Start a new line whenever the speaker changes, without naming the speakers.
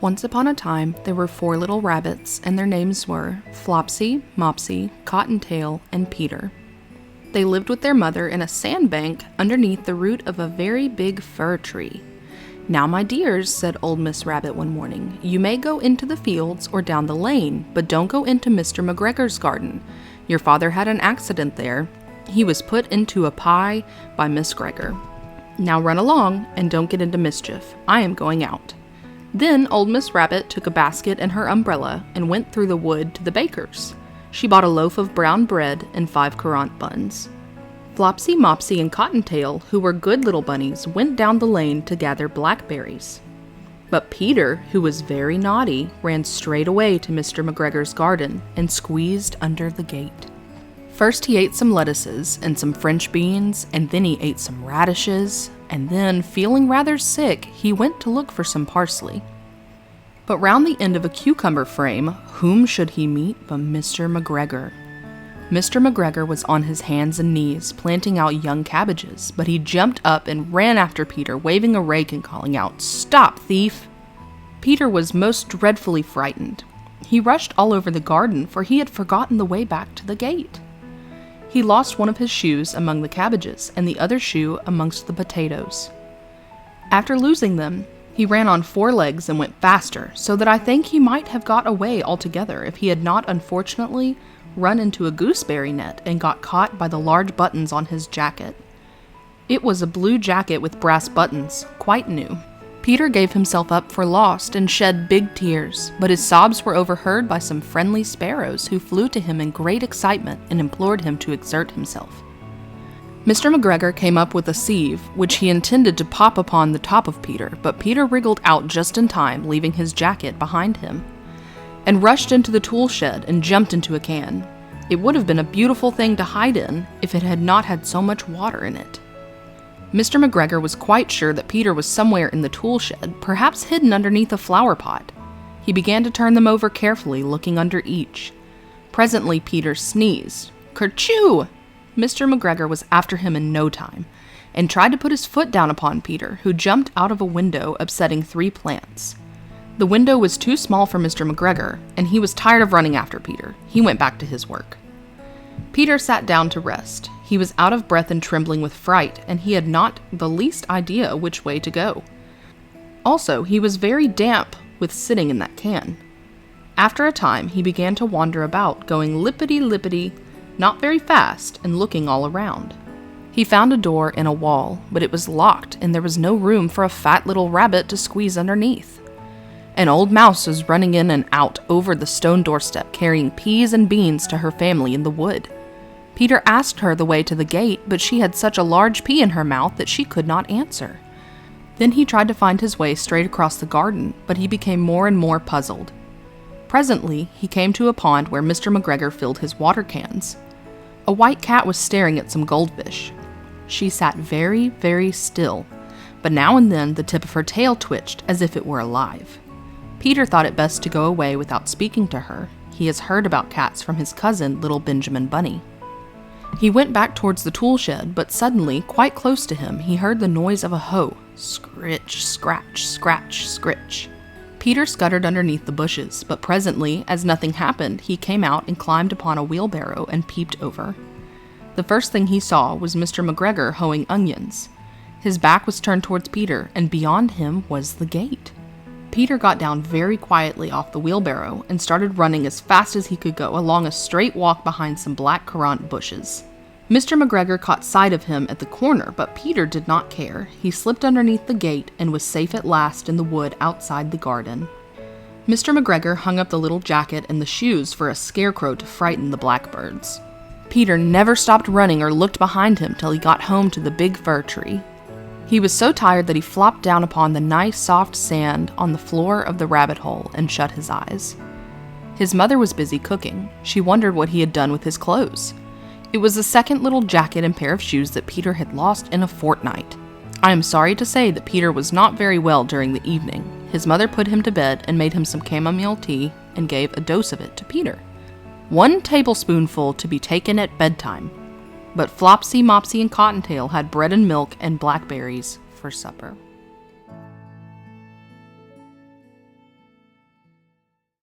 Once upon a time, there were 4 little rabbits, and their names were Flopsy, Mopsy, Cottontail, and Peter. They lived with their mother in a sandbank underneath the root of a very big fir tree. "Now, my dears," said old Miss Rabbit one morning, "you may go into the fields or down the lane, but don't go into Mr. McGregor's garden. Your father had an accident there. He was put into a pie by Miss Gregor. Now run along, and don't get into mischief. I am going out." Then old Miss Rabbit took a basket and her umbrella and went through the wood to the baker's. She bought a loaf of brown bread and 5 currant buns. Flopsy, Mopsy, and Cottontail, who were good little bunnies, went down the lane to gather blackberries. But Peter, who was very naughty, ran straight away to Mr. McGregor's garden and squeezed under the gate. First he ate some lettuces and some French beans, and then he ate some radishes, and then, feeling rather sick, he went to look for some parsley. But round the end of a cucumber frame, whom should he meet but Mr. McGregor? Mr. McGregor was on his hands and knees, planting out young cabbages, but he jumped up and ran after Peter, waving a rake and calling out, "Stop, thief!" Peter was most dreadfully frightened. He rushed all over the garden, for he had forgotten the way back to the gate. He lost one of his shoes among the cabbages and the other shoe amongst the potatoes. After losing them, he ran on 4 legs and went faster, so that I think he might have got away altogether if he had not unfortunately run into a gooseberry net and got caught by the large buttons on his jacket. It was a blue jacket with brass buttons, quite new. Peter gave himself up for lost and shed big tears, but his sobs were overheard by some friendly sparrows who flew to him in great excitement and implored him to exert himself. Mr. McGregor came up with a sieve, which he intended to pop upon the top of Peter, but Peter wriggled out just in time, leaving his jacket behind him, and rushed into the tool shed and jumped into a can. It would have been a beautiful thing to hide in if it had not had so much water in it. Mr. McGregor was quite sure that Peter was somewhere in the tool shed, perhaps hidden underneath a flower pot. He began to turn them over carefully, looking under each. Presently Peter sneezed. Kerchoo! Mr. McGregor was after him in no time, and tried to put his foot down upon Peter, who jumped out of a window, upsetting 3 plants. The window was too small for Mr. McGregor, and he was tired of running after Peter. He went back to his work. Peter sat down to rest. He was out of breath and trembling with fright, and he had not the least idea which way to go. Also, he was very damp with sitting in that can. After a time, he began to wander about, going lippity-lippity, not very fast, and looking all around. He found a door in a wall, but it was locked, and there was no room for a fat little rabbit to squeeze underneath. An old mouse was running in and out over the stone doorstep, carrying peas and beans to her family in the wood. Peter asked her the way to the gate, but she had such a large pea in her mouth that she could not answer. Then he tried to find his way straight across the garden, but he became more and more puzzled. Presently, he came to a pond where Mr. McGregor filled his water cans. A white cat was staring at some goldfish. She sat very, very still, but now and then the tip of her tail twitched as if it were alive. Peter thought it best to go away without speaking to her. He has heard about cats from his cousin, little Benjamin Bunny. He went back towards the tool shed, but suddenly, quite close to him, he heard the noise of a hoe. Scritch, scratch, scratch, scritch. Peter scuttered underneath the bushes, but presently, as nothing happened, he came out and climbed upon a wheelbarrow and peeped over. The first thing he saw was Mr. McGregor hoeing onions. His back was turned towards Peter, and beyond him was the gate. Peter got down very quietly off the wheelbarrow and started running as fast as he could go along a straight walk behind some black currant bushes. Mr. McGregor caught sight of him at the corner, but Peter did not care. He slipped underneath the gate and was safe at last in the wood outside the garden. Mr. McGregor hung up the little jacket and the shoes for a scarecrow to frighten the blackbirds. Peter never stopped running or looked behind him till he got home to the big fir tree. He was so tired that he flopped down upon the nice soft sand on the floor of the rabbit hole and shut his eyes. His mother was busy cooking. She wondered what he had done with his clothes. It was the second little jacket and pair of shoes that Peter had lost in a fortnight. I am sorry to say that Peter was not very well during the evening. His mother put him to bed and made him some chamomile tea and gave a dose of it to Peter. 1 tablespoonful to be taken at bedtime. But Flopsy, Mopsy, and Cottontail had bread and milk and blackberries for supper.